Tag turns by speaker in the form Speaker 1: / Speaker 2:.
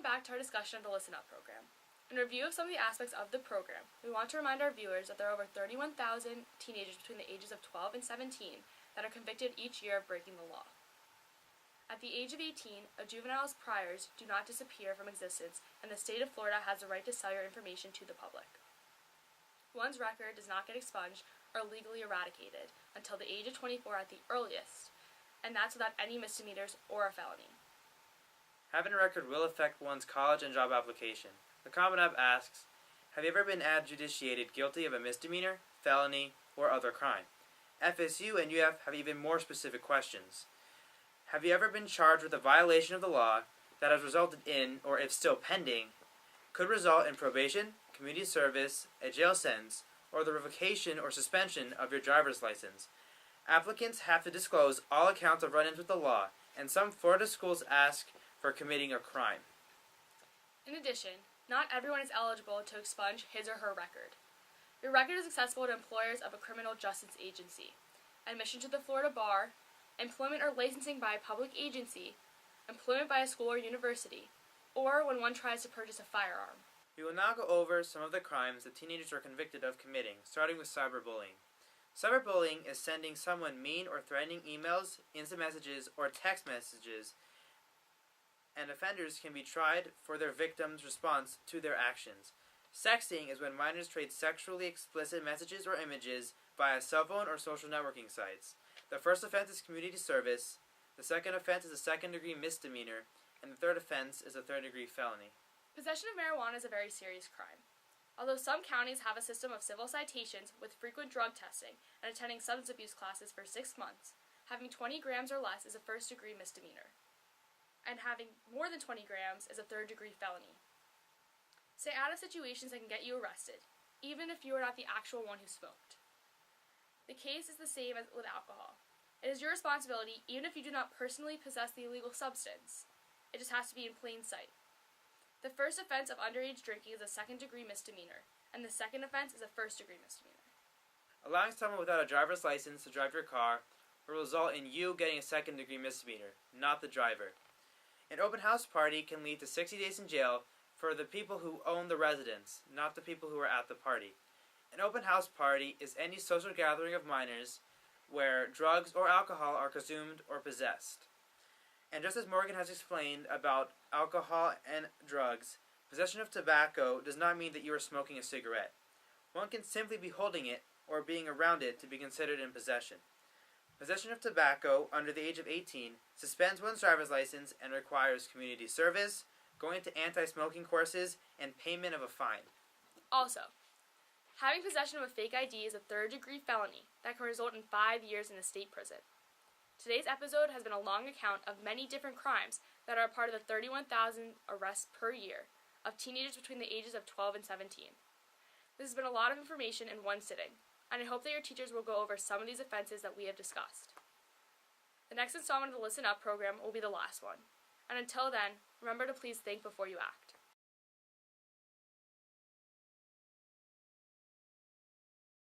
Speaker 1: back to our discussion of the ListenUp program. In review of some of the aspects of the program, we want to remind our viewers that there are over 31,000 teenagers between the ages of 12 and 17 that are convicted each year of breaking the law. At the age of 18, a juvenile's priors do not disappear from existence, and the state of Florida has the right to sell your information to the public. One's record does not get expunged or legally eradicated until the age of 24 at the earliest, and that's without any misdemeanors or a felony.
Speaker 2: Having a record will affect one's college and job application. The Common App asks, have you ever been adjudicated guilty of a misdemeanor, felony, or other crime? FSU and UF have even more specific questions. Have you ever been charged with a violation of the law that has resulted in, or if still pending, could result in probation, community service, a jail sentence, or the revocation or suspension of your driver's license? Applicants have to disclose all accounts of run-ins with the law, and some Florida schools ask for committing a crime.
Speaker 1: In addition, not everyone is eligible to expunge his or her record. Your record is accessible to employers of a criminal justice agency, admission to the Florida Bar, employment or licensing by a public agency, employment by a school or university, or when one tries to purchase a firearm.
Speaker 2: We will now go over some of the crimes that teenagers are convicted of committing, starting with cyberbullying. Cyberbullying is sending someone mean or threatening emails, instant messages, or text messages, and offenders can be tried for their victim's response to their actions. Sexting is when minors trade sexually explicit messages or images via cell phone or social networking sites. The first offense is community service, the second offense is a second-degree misdemeanor, and the third offense is a third-degree felony.
Speaker 1: Possession of marijuana is a very serious crime. Although some counties have a system of civil citations with frequent drug testing and attending substance abuse classes for 6 months, having 20 grams or less is a first-degree misdemeanor, and having more than 20 grams is a third-degree felony. Stay out of situations that can get you arrested, even if you are not the actual one who smoked. The case is the same as with alcohol. It is your responsibility even if you do not personally possess the illegal substance. It just has to be in plain sight. The first offense of underage drinking is a second-degree misdemeanor, and the second offense is a first-degree misdemeanor.
Speaker 2: Allowing someone without a driver's license to drive your car will result in you getting a second-degree misdemeanor, not the driver. An open house party can lead to 60 days in jail for the people who own the residence, not the people who are at the party. An open house party is any social gathering of minors where drugs or alcohol are consumed or possessed. And just as Morgan has explained about alcohol and drugs, possession of tobacco does not mean that you are smoking a cigarette. One can simply be holding it or being around it to be considered in possession. Possession of tobacco under the age of 18 suspends one's driver's license and requires community service, going to anti-smoking courses, and payment of a fine.
Speaker 1: Also, having possession of a fake ID is a third-degree felony that can result in 5 years in a state prison. Today's episode has been a long account of many different crimes that are a part of the 31,000 arrests per year of teenagers between the ages of 12 and 17. This has been a lot of information in one sitting, and I hope that your teachers will go over some of these offenses that we have discussed. The next installment of the Listen Up program will be the last one. And until then, remember to please think before you act.